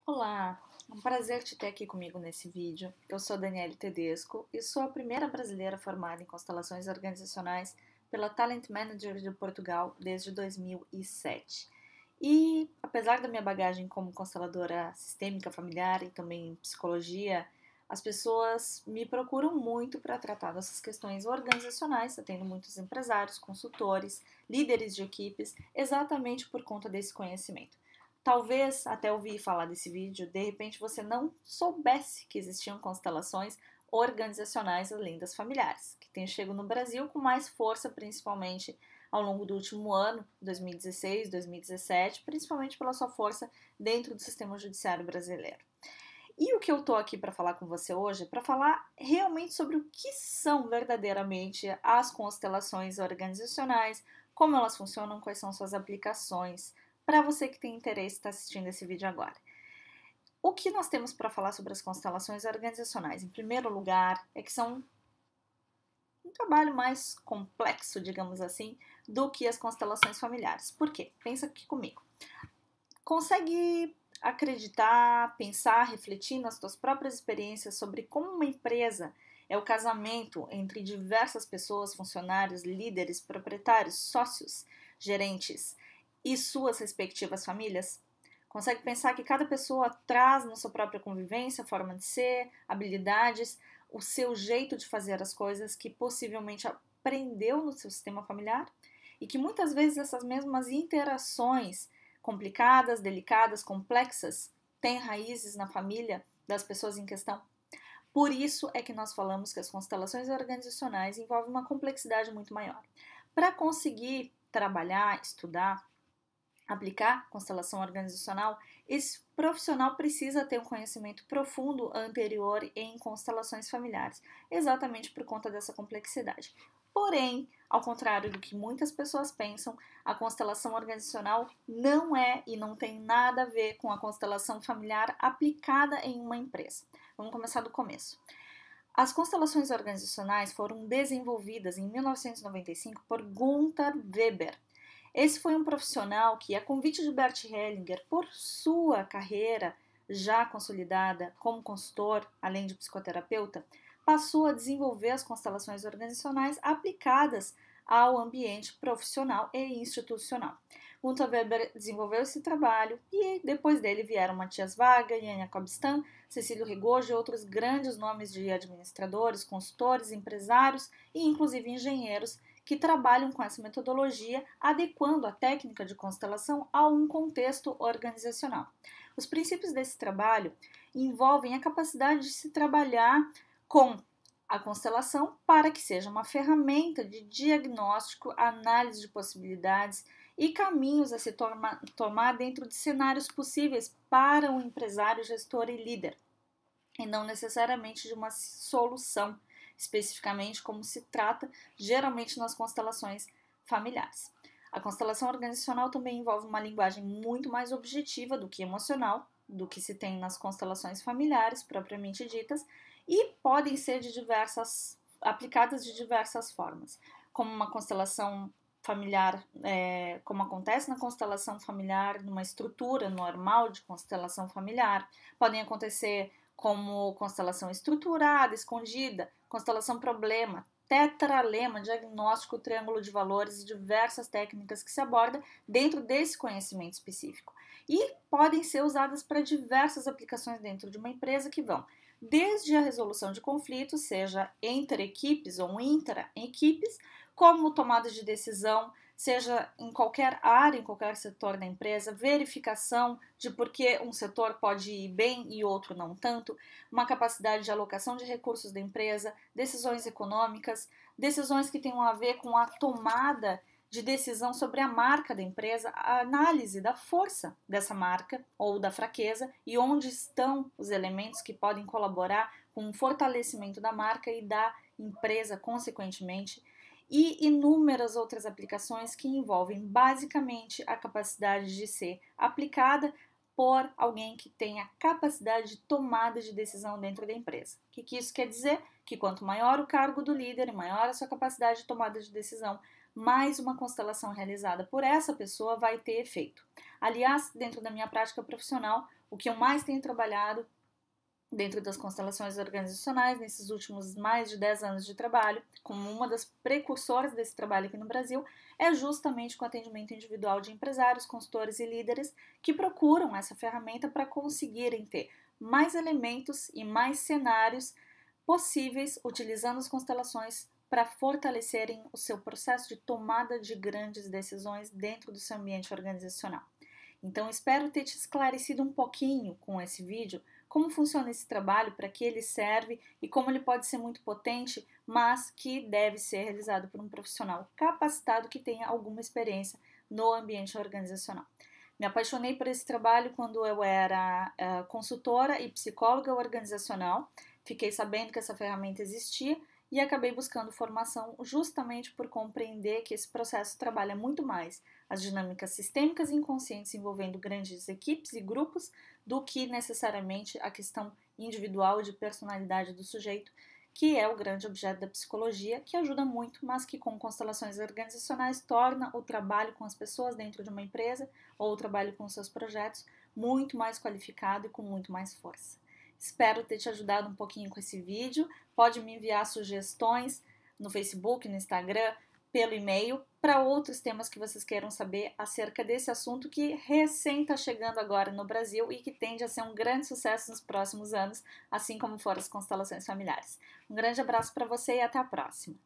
Olá, é um prazer te ter aqui comigo nesse vídeo. Eu sou Daniele Tedesco e sou a primeira brasileira formada em constelações organizacionais pela Talent Manager de Portugal desde 2007. E apesar da minha bagagem como consteladora sistêmica familiar e também em psicologia, as pessoas me procuram muito para tratar dessas questões organizacionais, atendo muitos empresários, consultores, líderes de equipes, exatamente por conta desse conhecimento. Talvez, até ouvir falar desse vídeo, de repente você não soubesse que existiam constelações organizacionais além das familiares, que têm chegado no Brasil com mais força, principalmente ao longo do último ano, 2016, 2017, principalmente pela sua força dentro do sistema judiciário brasileiro. E o que eu tô aqui para falar com você hoje é para falar realmente sobre o que são verdadeiramente as constelações organizacionais, como elas funcionam, quais são suas aplicações, para você que tem interesse em estar assistindo esse vídeo agora. O que nós temos para falar sobre as constelações organizacionais? Em primeiro lugar, é que são um trabalho mais complexo, digamos assim, do que as constelações familiares. Por quê? Pensa aqui comigo. Consegue acreditar, pensar, refletir nas suas próprias experiências sobre como uma empresa é o casamento entre diversas pessoas, funcionários, líderes, proprietários, sócios, gerentes e suas respectivas famílias? Consegue pensar que cada pessoa traz na sua própria convivência, forma de ser, habilidades, o seu jeito de fazer as coisas que possivelmente aprendeu no seu sistema familiar? E que muitas vezes essas mesmas interações complicadas, delicadas, complexas, têm raízes na família das pessoas em questão? Por isso é que nós falamos que as constelações organizacionais envolvem uma complexidade muito maior. Para conseguir trabalhar, estudar, aplicar constelação organizacional, esse profissional precisa ter um conhecimento profundo anterior em constelações familiares, exatamente por conta dessa complexidade. Porém, ao contrário do que muitas pessoas pensam, a constelação organizacional não é e não tem nada a ver com a constelação familiar aplicada em uma empresa. Vamos começar do começo. As constelações organizacionais foram desenvolvidas em 1995 por Gunther Weber. Esse foi um profissional que, a convite de Bert Hellinger, por sua carreira já consolidada como consultor, além de psicoterapeuta, passou a desenvolver as constelações organizacionais aplicadas ao ambiente profissional e institucional. Gunther Weber desenvolveu esse trabalho e depois dele vieram Matthias Varga, Jan Jacob Stam, Cecílio Rigojo e outros grandes nomes de administradores, consultores, empresários e inclusive engenheiros que trabalham com essa metodologia, adequando a técnica de constelação a um contexto organizacional. Os princípios desse trabalho envolvem a capacidade de se trabalhar com a constelação para que seja uma ferramenta de diagnóstico, análise de possibilidades e caminhos a se tomar dentro de cenários possíveis para um empresário, gestor e líder, e não necessariamente de uma solução, especificamente como se trata geralmente nas constelações familiares. A constelação organizacional também envolve uma linguagem muito mais objetiva do que emocional, do que se tem nas constelações familiares propriamente ditas, e podem ser aplicadas de diversas formas, como uma constelação familiar, como acontece na constelação familiar, numa estrutura normal de constelação familiar, podem acontecer como constelação estruturada, escondida, constelação problema, tetralema, diagnóstico, triângulo de valores e diversas técnicas que se abordam dentro desse conhecimento específico. E podem ser usadas para diversas aplicações dentro de uma empresa que vão desde a resolução de conflitos, seja entre equipes ou intra-equipes, como tomada de decisão, seja em qualquer área, em qualquer setor da empresa, verificação de por que um setor pode ir bem e outro não tanto, uma capacidade de alocação de recursos da empresa, decisões econômicas, decisões que tenham a ver com a tomada de decisão sobre a marca da empresa, a análise da força dessa marca ou da fraqueza e onde estão os elementos que podem colaborar com o fortalecimento da marca e da empresa, consequentemente, e inúmeras outras aplicações que envolvem basicamente a capacidade de ser aplicada por alguém que tenha capacidade de tomada de decisão dentro da empresa. O que isso quer dizer? Que quanto maior o cargo do líder e maior a sua capacidade de tomada de decisão, mais uma constelação realizada por essa pessoa vai ter efeito. Aliás, dentro da minha prática profissional, o que eu mais tenho trabalhado dentro das constelações organizacionais, nesses últimos mais de 10 anos de trabalho, como uma das precursoras desse trabalho aqui no Brasil, é justamente com o atendimento individual de empresários, consultores e líderes que procuram essa ferramenta para conseguirem ter mais elementos e mais cenários possíveis utilizando as constelações para fortalecerem o seu processo de tomada de grandes decisões dentro do seu ambiente organizacional. Então, espero ter te esclarecido um pouquinho com esse vídeo como funciona esse trabalho, para que ele serve e como ele pode ser muito potente, mas que deve ser realizado por um profissional capacitado que tenha alguma experiência no ambiente organizacional. Me apaixonei por esse trabalho quando eu era consultora e psicóloga organizacional. Fiquei sabendo que essa ferramenta existia e acabei buscando formação justamente por compreender que esse processo trabalha muito mais as dinâmicas sistêmicas e inconscientes envolvendo grandes equipes e grupos do que necessariamente a questão individual de personalidade do sujeito, que é o grande objeto da psicologia, que ajuda muito, mas que com constelações organizacionais torna o trabalho com as pessoas dentro de uma empresa ou o trabalho com seus projetos muito mais qualificado e com muito mais força. Espero ter te ajudado um pouquinho com esse vídeo. Pode me enviar sugestões no Facebook, no Instagram, pelo e-mail, para outros temas que vocês queiram saber acerca desse assunto que recém está chegando agora no Brasil e que tende a ser um grande sucesso nos próximos anos, assim como foram as constelações familiares. Um grande abraço para você e até a próxima!